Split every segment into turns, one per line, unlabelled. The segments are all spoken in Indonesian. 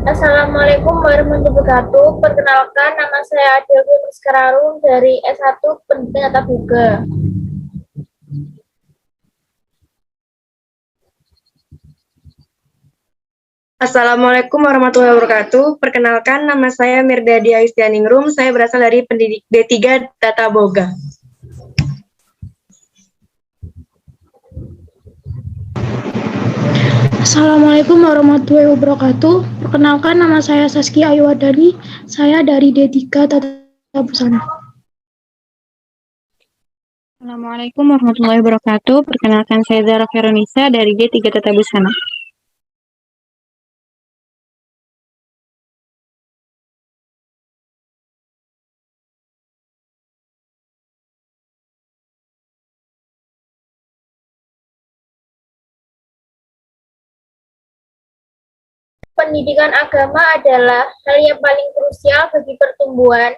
Assalamualaikum warahmatullahi wabarakatuh. Perkenalkan, nama saya Adil Kararung dari S1 Pendidikan Tata Boga.
Assalamualaikum warahmatullahi wabarakatuh. Perkenalkan, nama saya Mirdadi Aistianingrum. Saya berasal dari pendidik D3 Tata Boga.
Assalamualaikum warahmatullahi wabarakatuh. Perkenalkan, nama saya Saskia Ayuwadani. Saya dari D3 Tata Busana.
Assalamualaikum warahmatullahi wabarakatuh. Perkenalkan, saya Zara Veronisa dari D3 Tata Busana.
Pendidikan agama adalah hal yang paling krusial bagi pertumbuhan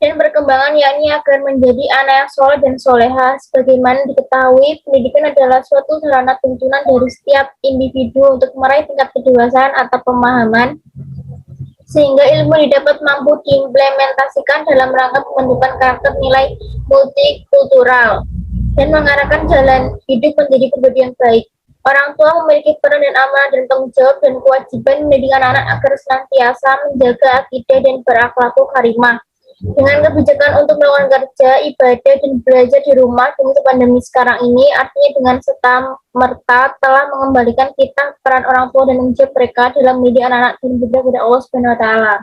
dan perkembangan, yakni agar menjadi anak yang soleh dan soleha. Sebagaimana diketahui, pendidikan adalah suatu sarana tuntunan dari setiap individu untuk meraih tingkat kedewasaan atau pemahaman, sehingga ilmu didapat mampu diimplementasikan dalam rangka pembentukan karakter nilai multikultural dan mengarahkan jalan hidup menjadi pribadi yang baik. Orang tua memiliki peran dan amanah dan tanggung jawab dan kewajiban mendidik anak-anak agar senantiasa menjaga akidah dan berakhlakul karimah. Dengan kebijakan untuk melakukan kerja, ibadah, dan belajar di rumah di masa pandemi sekarang ini, artinya dengan serta-merta telah mengembalikan kita peran orang tua dan tanggung jawab mereka dalam mendidik anak-anak dan berbakti kepada Allah Subhanahu wa Ta'ala.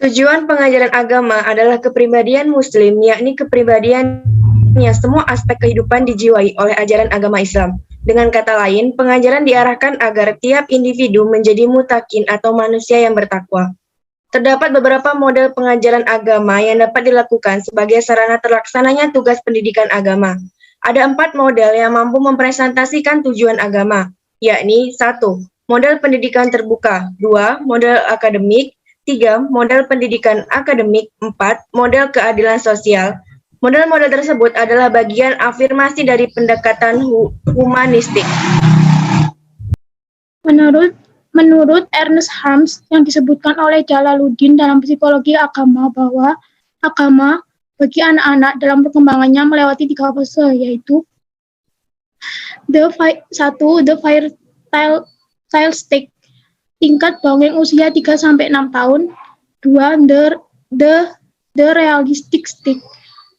Tujuan pengajaran agama adalah kepribadian Muslim, yakni kepribadian yang semua aspek kehidupan dijiwai oleh ajaran agama Islam. Dengan kata lain, pengajaran diarahkan agar tiap individu menjadi mutakin atau manusia yang bertakwa. Terdapat beberapa model pengajaran agama yang dapat dilakukan sebagai sarana terlaksananya tugas pendidikan agama. Ada 4 model yang mampu mempresentasikan tujuan agama, yakni 1. Model pendidikan terbuka, 2. Model akademik, 3. Model pendidikan akademik, 4. Model keadilan sosial. Model-model tersebut adalah bagian afirmasi dari pendekatan humanistik.
Menurut Ernest Harms yang disebutkan oleh Jalaluddin dalam Psikologi Agama bahwa agama bagi anak-anak dalam perkembangannya melewati 3 fase, yaitu the fire tile stage, tingkat bawang usia 3-6 tahun. 2. The realistic stage,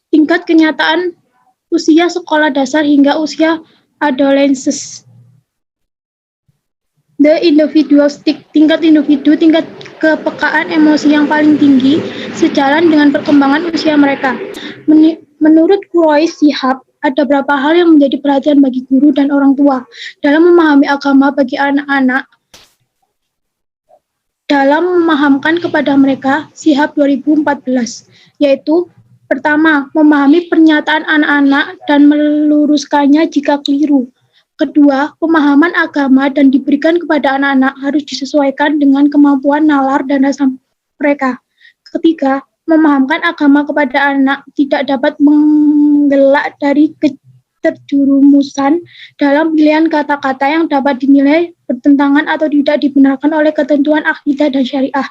tingkat kenyataan usia sekolah dasar hingga usia adolescence. The individual stage, tingkat individu, tingkat kepekaan emosi yang paling tinggi sejalan dengan perkembangan usia mereka. Menurut Quraish Shihab, ada beberapa hal yang menjadi perhatian bagi guru dan orang tua dalam memahami agama bagi anak-anak. Dalam memahamkan kepada mereka, Shihab 2014, yaitu pertama, memahami pernyataan anak-anak dan meluruskannya jika keliru. Kedua, pemahaman agama dan diberikan kepada anak-anak harus disesuaikan dengan kemampuan nalar dan rasa mereka. Ketiga, memahamkan agama kepada anak tidak dapat menggelak dari keterjerumusan dalam pilihan kata-kata yang dapat dinilai bertentangan atau tidak dibenarkan oleh ketentuan akidah dan syariah.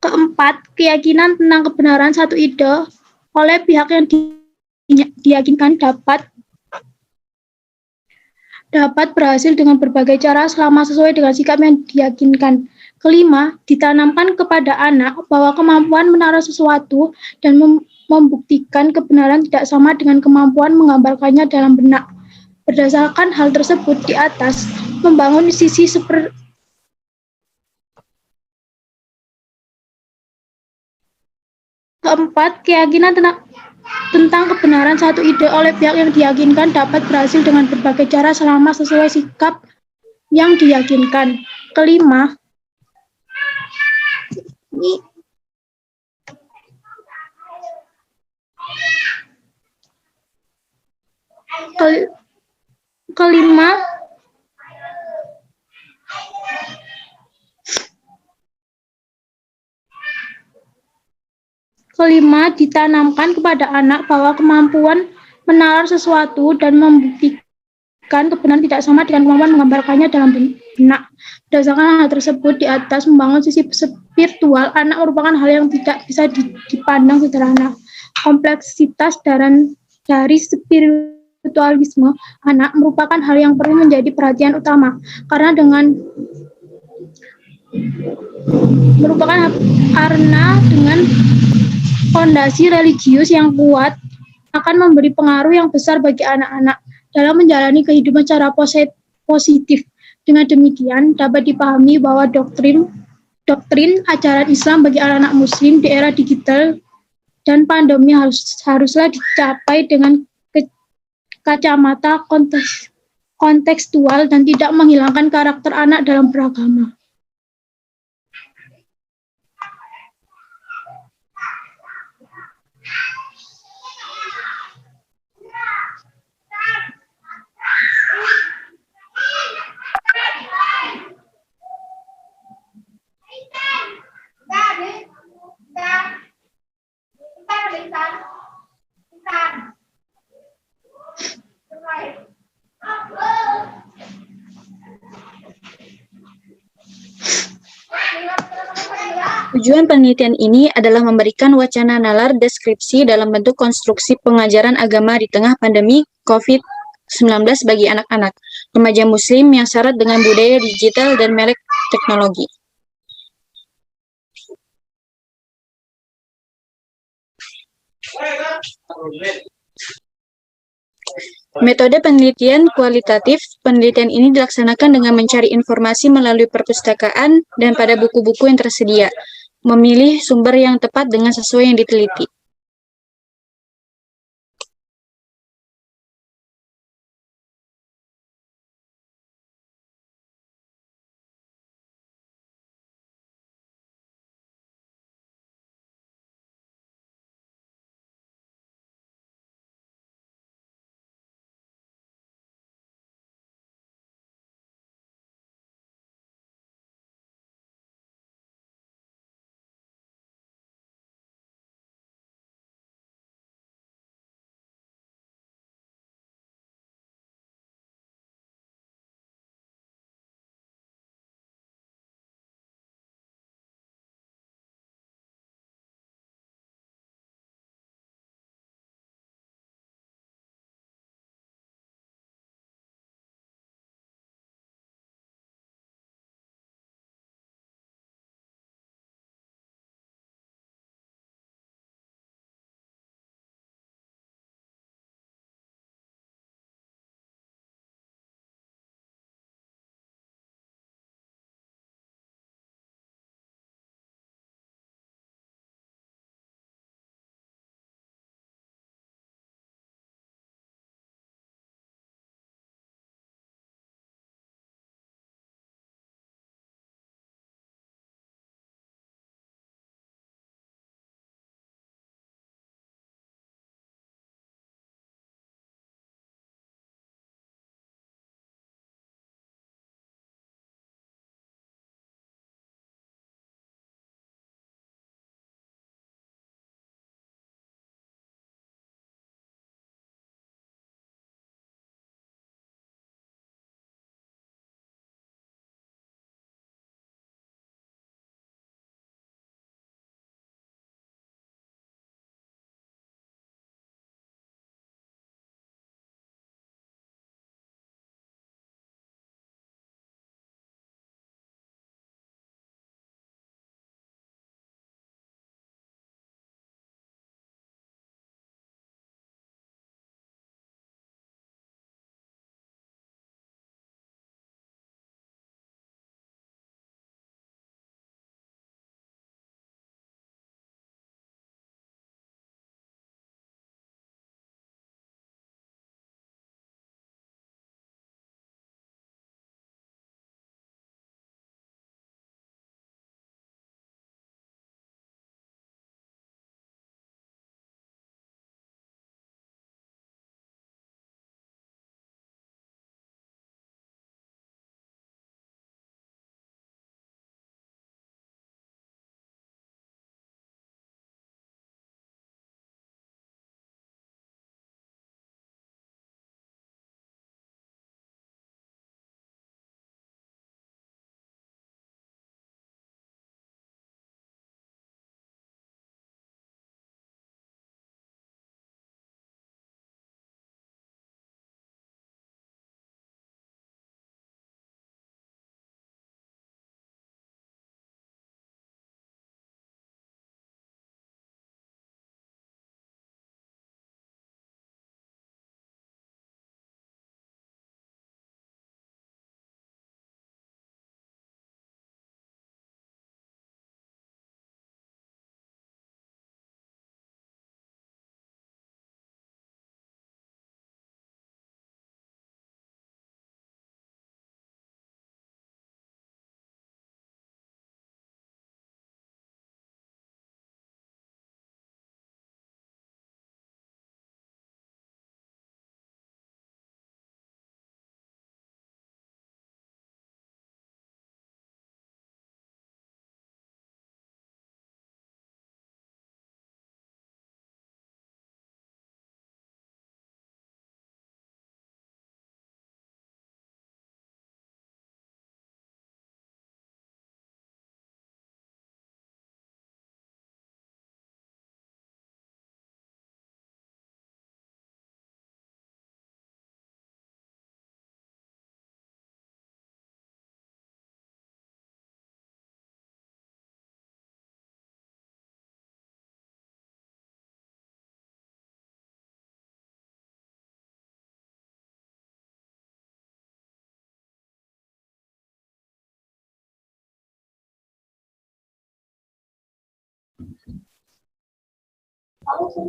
Keempat, keyakinan tentang kebenaran satu ide oleh pihak yang diyakinkan dapat berhasil dengan berbagai cara selama sesuai dengan sikap yang diyakinkan. Kelima, ditanamkan kepada anak bahwa kemampuan menaruh sesuatu dan membuktikan kebenaran tidak sama dengan kemampuan menggambarkannya dalam benak. Berdasarkan hal tersebut di atas, membangun sisi Keempat, keyakinan tentang kebenaran satu ide oleh pihak yang diyakinkan dapat berhasil dengan berbagai cara selama sesuai sikap yang diyakinkan. Kelima, Kelima, ditanamkan kepada anak bahwa kemampuan menalar sesuatu dan membuktikan kebenaran tidak sama dengan kemampuan menggambarkannya dalam benak. Berdasarkan hal tersebut, di atas membangun sisi spiritual, anak merupakan hal yang tidak bisa dipandang sederhana. Kompleksitas dari spiritualisme anak merupakan hal yang perlu menjadi perhatian utama, karena dengan fondasi religius yang kuat akan memberi pengaruh yang besar bagi anak-anak dalam menjalani kehidupan secara positif. Dengan demikian, dapat dipahami bahwa doktrin ajaran Islam bagi anak-anak Muslim di era digital dan pandemi haruslah dicapai dengan kacamata kontekstual dan tidak menghilangkan karakter anak dalam beragama.
Tujuan penelitian ini adalah memberikan wacana nalar deskripsi dalam bentuk konstruksi pengajaran agama di tengah pandemi COVID-19 bagi anak-anak, remaja Muslim yang syarat dengan budaya digital dan melek teknologi. Metode penelitian kualitatif. Penelitian ini dilaksanakan dengan mencari informasi melalui perpustakaan dan pada buku-buku yang tersedia, memilih sumber yang tepat dengan sesuai yang diteliti.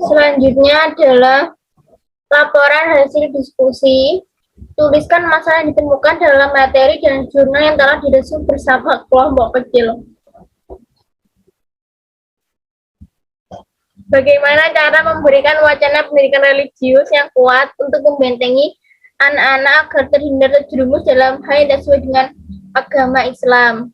Selanjutnya adalah laporan hasil diskusi. Tuliskan masalah yang ditemukan dalam materi dan jurnal yang telah disusun bersama kelompok kecil. Bagaimana cara memberikan wacana pendidikan religius yang kuat untuk membentengi anak-anak agar terhindar terjerumus dalam hal yang tidak sesuai dengan agama Islam?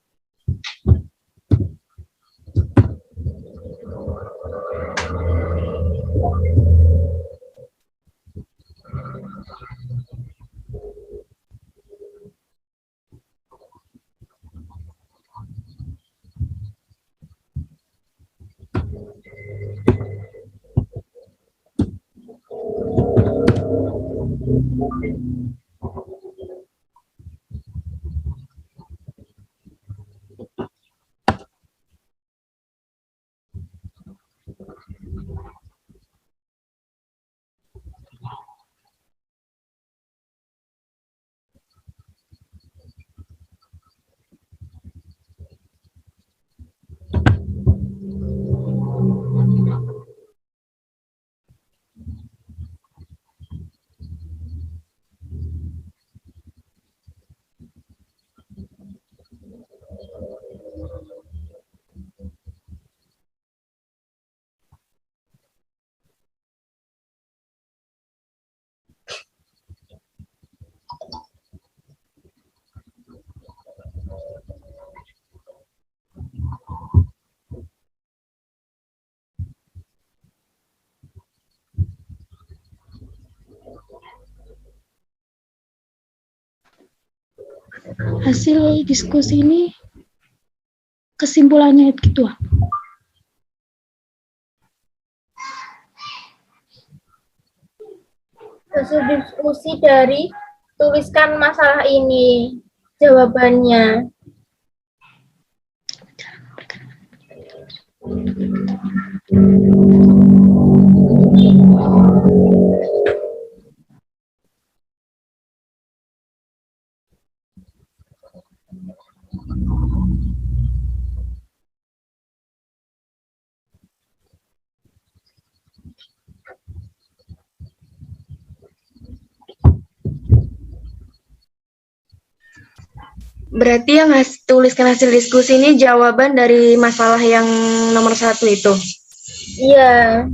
Hasil diskusi ini kesimpulannya gitu.
Hasil diskusi dari tuliskan masalah ini. Jawabannya.
Berarti yang tuliskan hasil diskusi ini jawaban dari masalah yang nomor 1 itu.
Iya.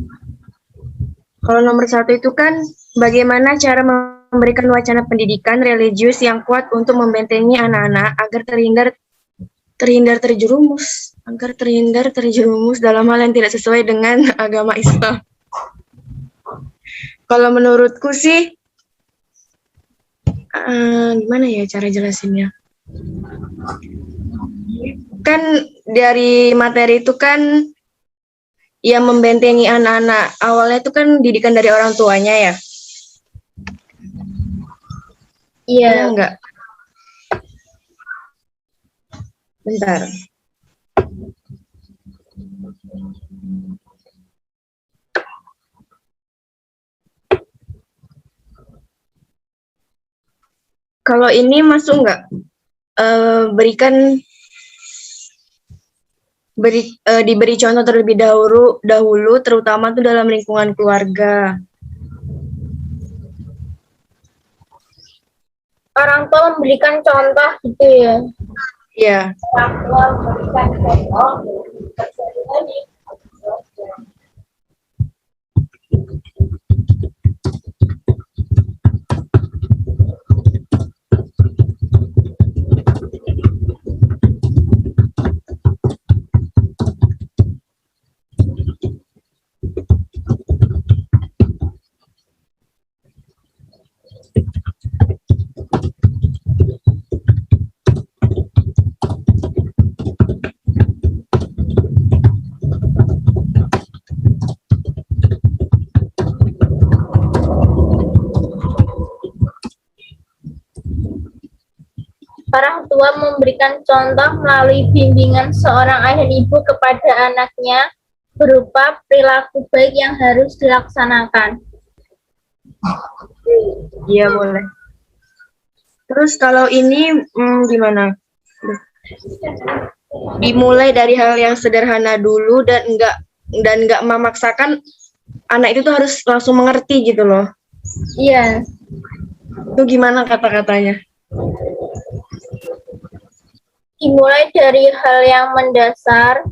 Kalau nomor 1 itu kan bagaimana cara memberikan wacana pendidikan religius yang kuat untuk membentengi anak-anak agar terhindar terjerumus dalam hal yang tidak sesuai dengan agama Islam. Kalau menurutku sih, gimana ya cara jelasinnya? Kan dari materi itu kan yang membentengi anak-anak awalnya itu kan didikan dari orang tuanya ya.
Iya.
Enggak. Bentar. Kalau ini masuk nggak? Diberi contoh terlebih dahulu terutama tuh dalam lingkungan keluarga.
Orang tua memberikan contoh gitu ya.
Iya.
Orang tua memberikan contoh. Orang tua memberikan contoh melalui bimbingan seorang ayah dan ibu kepada anaknya berupa perilaku baik yang harus dilaksanakan.
Iya, boleh. Terus kalau ini gimana? Dimulai dari hal yang sederhana dulu dan enggak memaksakan anak itu tuh harus langsung mengerti gitu loh.
Iya,
Itu gimana kata-katanya?
dimulai dari hal yang mendasar,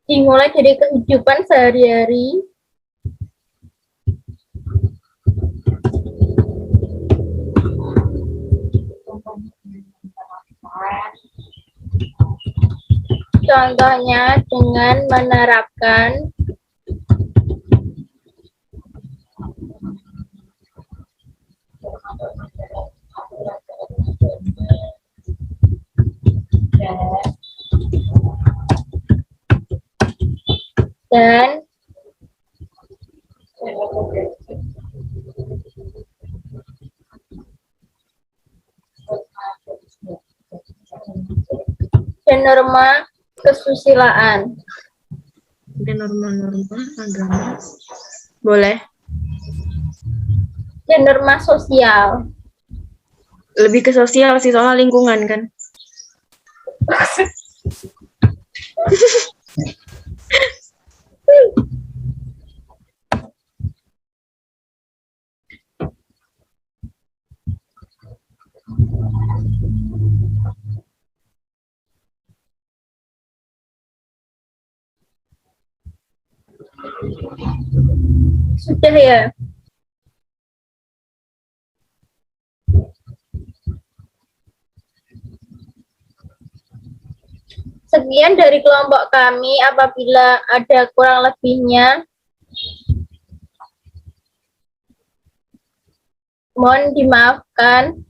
dimulai dari kehidupan sehari-hari, contohnya dengan menerapkan dan norma kesusilaan.
Dan norma-norma agama. Boleh.
Dan norma sosial.
Lebih ke sosial sih, soal lingkungan kan.
Sudah ya? Sekian dari kelompok kami. Apabila ada kurang lebihnya, mohon dimaafkan.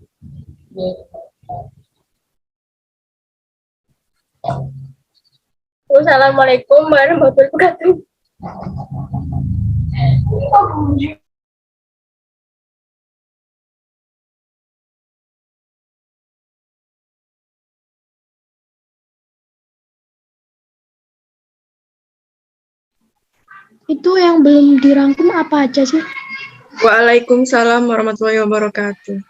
Wassalamualaikum warahmatullahi wabarakatuh.
Itu yang belum dirangkum apa aja sih?
Waalaikumsalam warahmatullahi wabarakatuh.